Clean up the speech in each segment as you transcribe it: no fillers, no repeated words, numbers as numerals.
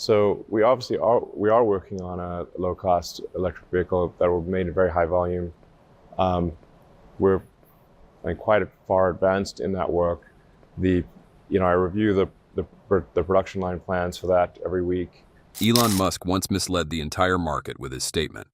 So we are working on a low-cost electric vehicle that will be made in very high volume. Um, we're quite far advanced in that work. I review the production line plans for that every week. Elon Musk once misled the entire market with his statement.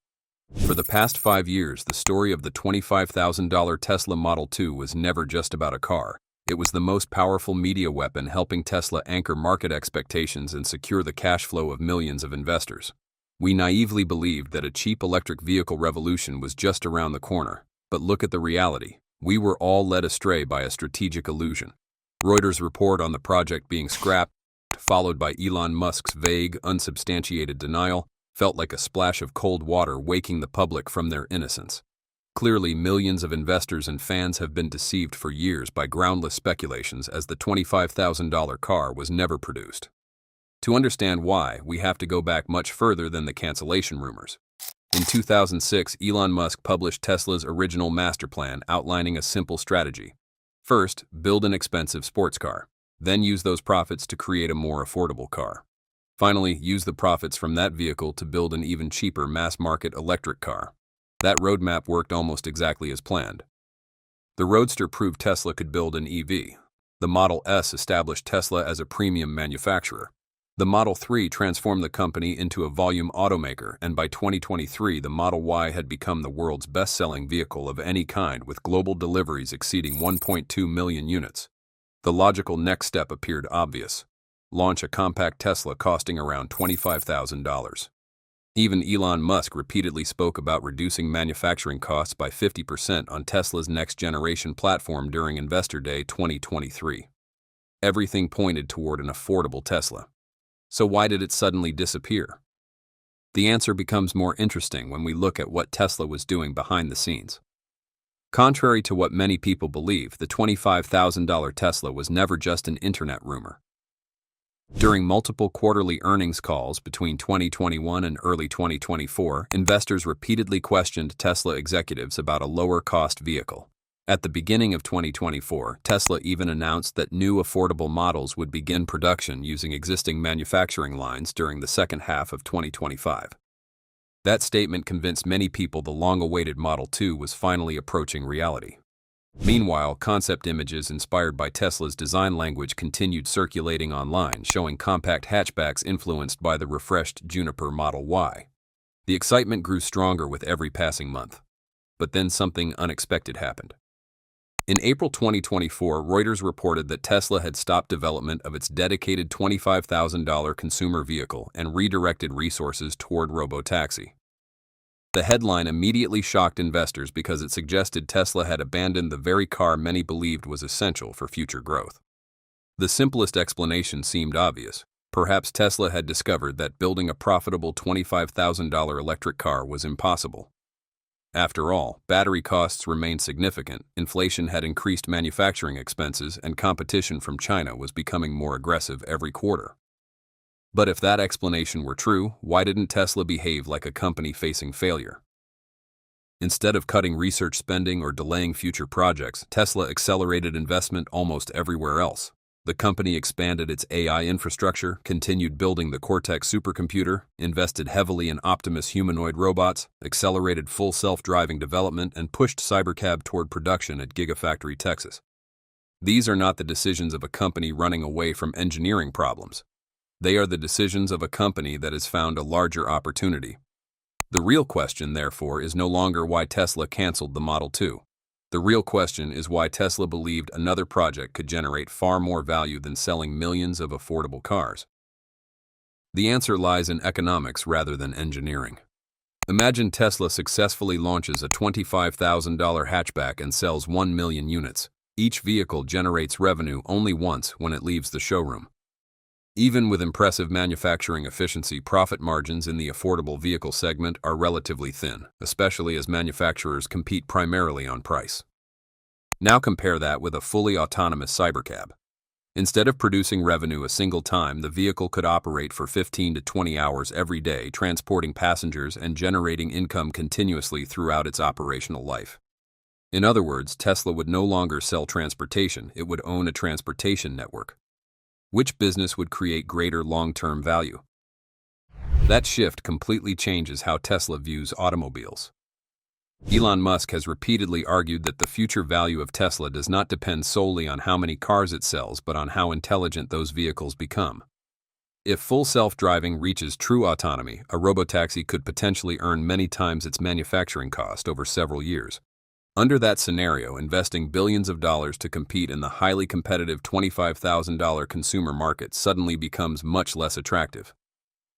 For the past 5 years, the story of the $25,000 Tesla Model 2 was never just about a car. It was the most powerful media weapon helping Tesla anchor market expectations and secure the cash flow of millions of investors. We naively believed that a cheap electric vehicle revolution was just around the corner. But look at the reality. We were all led astray by a strategic illusion. Reuters' report on the project being scrapped, followed by Elon Musk's vague, unsubstantiated denial, felt like a splash of cold water waking the public from their innocence. Clearly, millions of investors and fans have been deceived for years by groundless speculations as the $25,000 car was never produced. To understand why, we have to go back much further than the cancellation rumors. In 2006, Elon Musk published Tesla's original master plan outlining a simple strategy. First, build an expensive sports car. Then use those profits to create a more affordable car. Finally, use the profits from that vehicle to build an even cheaper mass-market electric car. That roadmap worked almost exactly as planned. The Roadster proved Tesla could build an EV. The Model S established Tesla as a premium manufacturer. The Model 3 transformed the company into a volume automaker, and by 2023, the Model Y had become the world's best-selling vehicle of any kind, with global deliveries exceeding 1.2 million units. The logical next step appeared obvious. Launch a compact Tesla costing around $25,000. Even Elon Musk repeatedly spoke about reducing manufacturing costs by 50% on Tesla's next-generation platform during Investor Day 2023. Everything pointed toward an affordable Tesla. So why did it suddenly disappear? The answer becomes more interesting when we look at what Tesla was doing behind the scenes. Contrary to what many people believe, the $25,000 Tesla was never just an internet rumor. During multiple quarterly earnings calls between 2021 and early 2024, investors repeatedly questioned Tesla executives about a lower-cost vehicle. At the beginning of 2024, Tesla even announced that new affordable models would begin production using existing manufacturing lines during the second half of 2025. That statement convinced many people the long-awaited Model 2 was finally approaching reality. Meanwhile, concept images inspired by Tesla's design language continued circulating online, showing compact hatchbacks influenced by the refreshed Juniper Model Y. The excitement grew stronger with every passing month. But then something unexpected happened. In April 2024, Reuters reported that Tesla had stopped development of its dedicated $25,000 consumer vehicle and redirected resources toward Robotaxi. The headline immediately shocked investors because it suggested Tesla had abandoned the very car many believed was essential for future growth. The simplest explanation seemed obvious. Perhaps Tesla had discovered that building a profitable $25,000 electric car was impossible. After all, battery costs remained significant, inflation had increased manufacturing expenses, and competition from China was becoming more aggressive every quarter. But if that explanation were true, why didn't Tesla behave like a company facing failure? Instead of cutting research spending or delaying future projects, Tesla accelerated investment almost everywhere else. The company expanded its AI infrastructure, continued building the Cortex supercomputer, invested heavily in Optimus humanoid robots, accelerated full self-driving development, and pushed Cybercab toward production at Gigafactory Texas. These are not the decisions of a company running away from engineering problems. They are the decisions of a company that has found a larger opportunity. The real question, therefore, is no longer why Tesla canceled the Model 2. The real question is why Tesla believed another project could generate far more value than selling millions of affordable cars. The answer lies in economics rather than engineering. Imagine Tesla successfully launches a $25,000 hatchback and sells 1 million units. Each vehicle generates revenue only once when it leaves the showroom. Even with impressive manufacturing efficiency, profit margins in the affordable vehicle segment are relatively thin, especially as manufacturers compete primarily on price. Now compare that with a fully autonomous Cybercab. Instead of producing revenue a single time, the vehicle could operate for 15 to 20 hours every day, transporting passengers and generating income continuously throughout its operational life. In other words, Tesla would no longer sell transportation, it would own a transportation network. Which business would create greater long-term value? That shift completely changes how Tesla views automobiles. Elon Musk has repeatedly argued that the future value of Tesla does not depend solely on how many cars it sells, but on how intelligent those vehicles become. If full self-driving reaches true autonomy, a robotaxi could potentially earn many times its manufacturing cost over several years. Under that scenario, investing billions of dollars to compete in the highly competitive $25,000 consumer market suddenly becomes much less attractive.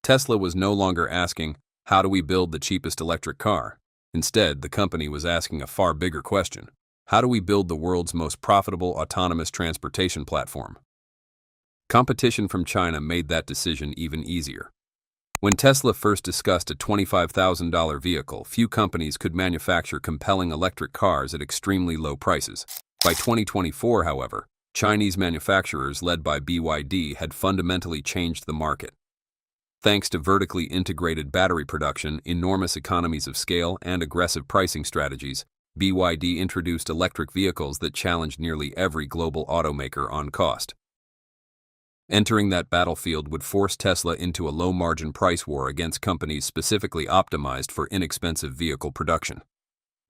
Tesla was no longer asking, how do we build the cheapest electric car? Instead, the company was asking a far bigger question. How do we build the world's most profitable autonomous transportation platform? Competition from China made that decision even easier. When Tesla first discussed a $25,000 vehicle, few companies could manufacture compelling electric cars at extremely low prices. By 2024, however, Chinese manufacturers led by BYD had fundamentally changed the market. Thanks to vertically integrated battery production, enormous economies of scale, and aggressive pricing strategies, BYD introduced electric vehicles that challenged nearly every global automaker on cost. Entering that battlefield would force Tesla into a low-margin price war against companies specifically optimized for inexpensive vehicle production.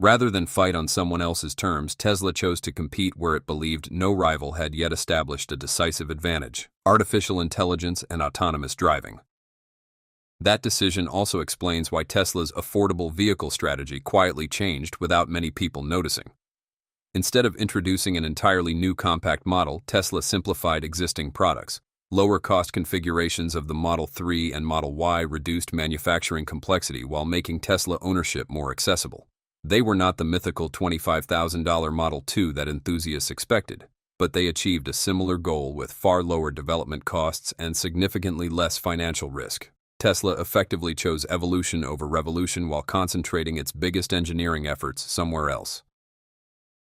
Rather than fight on someone else's terms, Tesla chose to compete where it believed no rival had yet established a decisive advantage: artificial intelligence and autonomous driving. That decision also explains why Tesla's affordable vehicle strategy quietly changed without many people noticing. Instead of introducing an entirely new compact model, Tesla simplified existing products. Lower-cost configurations of the Model 3 and Model Y reduced manufacturing complexity while making Tesla ownership more accessible. They were not the mythical $25,000 Model 2 that enthusiasts expected, but they achieved a similar goal with far lower development costs and significantly less financial risk. Tesla effectively chose evolution over revolution while concentrating its biggest engineering efforts somewhere else.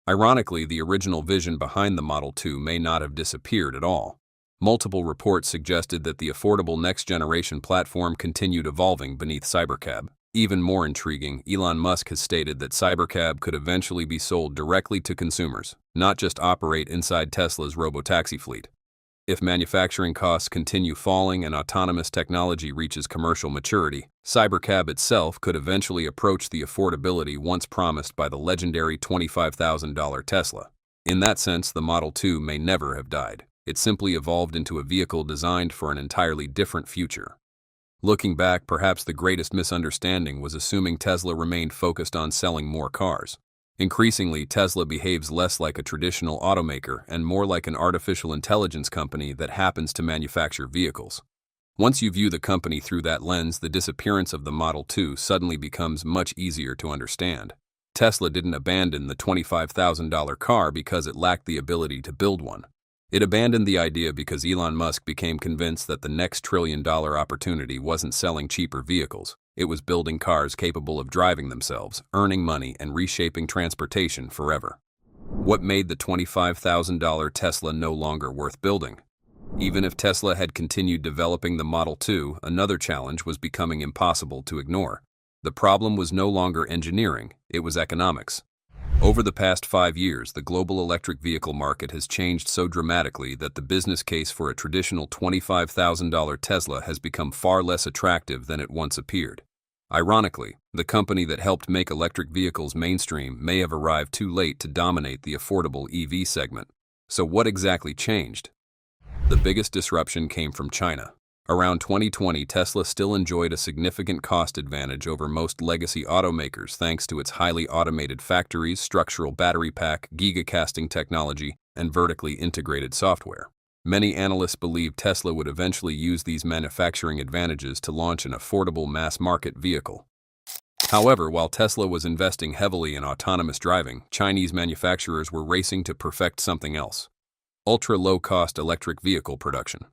Ironically, the original vision behind the Model 2 may not have disappeared at all. Multiple reports suggested that the affordable next-generation platform continued evolving beneath Cybercab. Even more intriguing, Elon Musk has stated that Cybercab could eventually be sold directly to consumers, not just operate inside Tesla's Robotaxi fleet. If manufacturing costs continue falling and autonomous technology reaches commercial maturity, Cybercab itself could eventually approach the affordability once promised by the legendary $25,000 Tesla. In that sense, the Model 2 may never have died. It simply evolved into a vehicle designed for an entirely different future. Looking back, perhaps the greatest misunderstanding was assuming Tesla remained focused on selling more cars. Increasingly, Tesla behaves less like a traditional automaker and more like an artificial intelligence company that happens to manufacture vehicles. Once you view the company through that lens, the disappearance of the Model 2 suddenly becomes much easier to understand. Tesla didn't abandon the $25,000 car because it lacked the ability to build one. It abandoned the idea because Elon Musk became convinced that the next trillion-dollar opportunity wasn't selling cheaper vehicles. It was building cars capable of driving themselves, earning money, and reshaping transportation forever. What made the $25,000 Tesla no longer worth building? Even if Tesla had continued developing the Model 2, another challenge was becoming impossible to ignore. The problem was no longer engineering, it was economics. Over the past 5 years, the global electric vehicle market has changed so dramatically that the business case for a traditional $25,000 Tesla has become far less attractive than it once appeared. Ironically, the company that helped make electric vehicles mainstream may have arrived too late to dominate the affordable EV segment. So what exactly changed? The biggest disruption came from China. Around 2020, Tesla still enjoyed a significant cost advantage over most legacy automakers thanks to its highly automated factories, structural battery pack, gigacasting technology, and vertically integrated software. Many analysts believe Tesla would eventually use these manufacturing advantages to launch an affordable mass-market vehicle. However, while Tesla was investing heavily in autonomous driving, Chinese manufacturers were racing to perfect something else: ultra-low-cost electric vehicle production.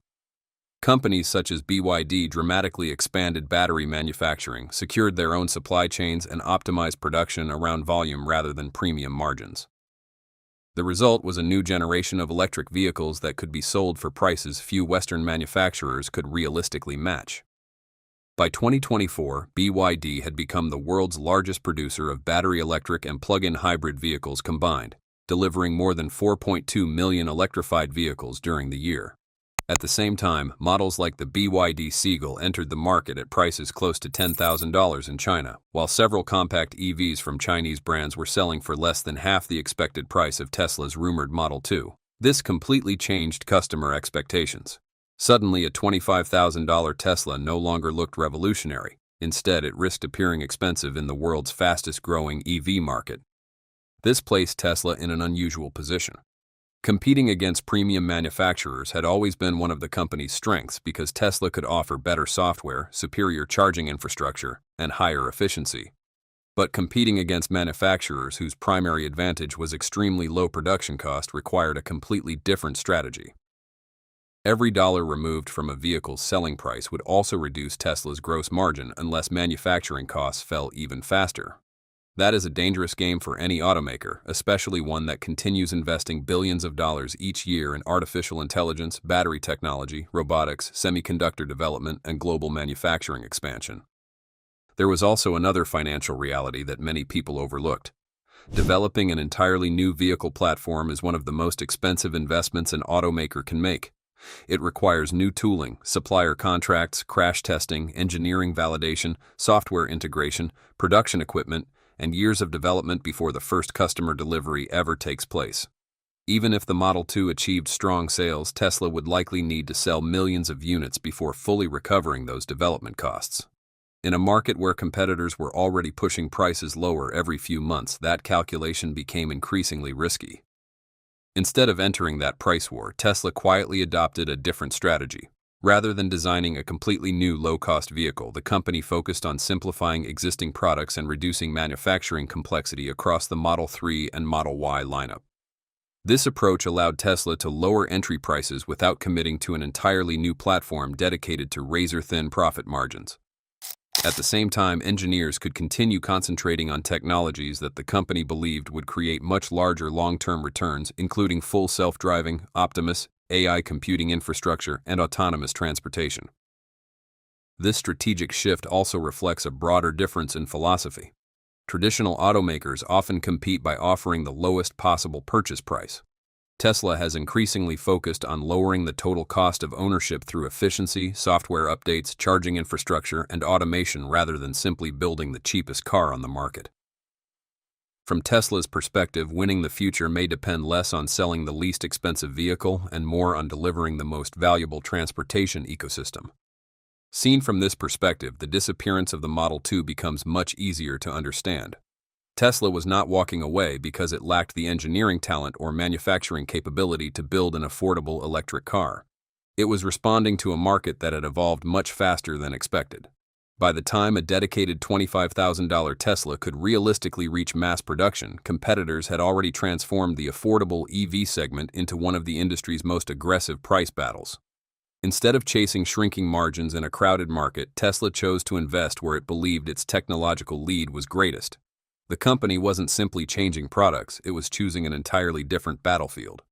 Companies such as BYD dramatically expanded battery manufacturing, secured their own supply chains, and optimized production around volume rather than premium margins. The result was a new generation of electric vehicles that could be sold for prices few Western manufacturers could realistically match. By 2024, BYD had become the world's largest producer of battery electric and plug-in hybrid vehicles combined, delivering more than 4.2 million electrified vehicles during the year. At the same time, models like the BYD Seagull entered the market at prices close to $10,000 in China, while several compact EVs from Chinese brands were selling for less than half the expected price of Tesla's rumored Model 2. This completely changed customer expectations. Suddenly, a $25,000 Tesla no longer looked revolutionary. Instead, it risked appearing expensive in the world's fastest-growing EV market. This placed Tesla in an unusual position. Competing against premium manufacturers had always been one of the company's strengths because Tesla could offer better software, superior charging infrastructure, and higher efficiency. But competing against manufacturers whose primary advantage was extremely low production cost required a completely different strategy. Every dollar removed from a vehicle's selling price would also reduce Tesla's gross margin unless manufacturing costs fell even faster. That is a dangerous game for any automaker, especially one that continues investing billions of dollars each year in artificial intelligence, battery technology, robotics, semiconductor development, and global manufacturing expansion. There was also another financial reality that many people overlooked. Developing an entirely new vehicle platform is one of the most expensive investments an automaker can make. It requires new tooling, supplier contracts, crash testing, engineering validation, software integration, production equipment, and years of development before the first customer delivery ever takes place. Even if the Model 2 achieved strong sales, Tesla would likely need to sell millions of units before fully recovering those development costs. In a market where competitors were already pushing prices lower every few months, that calculation became increasingly risky. Instead of entering that price war, Tesla quietly adopted a different strategy. Rather than designing a completely new low-cost vehicle, the company focused on simplifying existing products and reducing manufacturing complexity across the Model 3 and Model Y lineup. This approach allowed Tesla to lower entry prices without committing to an entirely new platform dedicated to razor-thin profit margins. At the same time, engineers could continue concentrating on technologies that the company believed would create much larger long-term returns, including full self-driving, Optimus, AI computing infrastructure, and autonomous transportation. This strategic shift also reflects a broader difference in philosophy. Traditional automakers often compete by offering the lowest possible purchase price. Tesla has increasingly focused on lowering the total cost of ownership through efficiency, software updates, charging infrastructure, and automation rather than simply building the cheapest car on the market. From Tesla's perspective, winning the future may depend less on selling the least expensive vehicle and more on delivering the most valuable transportation ecosystem. Seen from this perspective, the disappearance of the Model 2 becomes much easier to understand. Tesla was not walking away because it lacked the engineering talent or manufacturing capability to build an affordable electric car. It was responding to a market that had evolved much faster than expected. By the time a dedicated $25,000 Tesla could realistically reach mass production, competitors had already transformed the affordable EV segment into one of the industry's most aggressive price battles. Instead of chasing shrinking margins in a crowded market, Tesla chose to invest where it believed its technological lead was greatest. The company wasn't simply changing products, it was choosing an entirely different battlefield.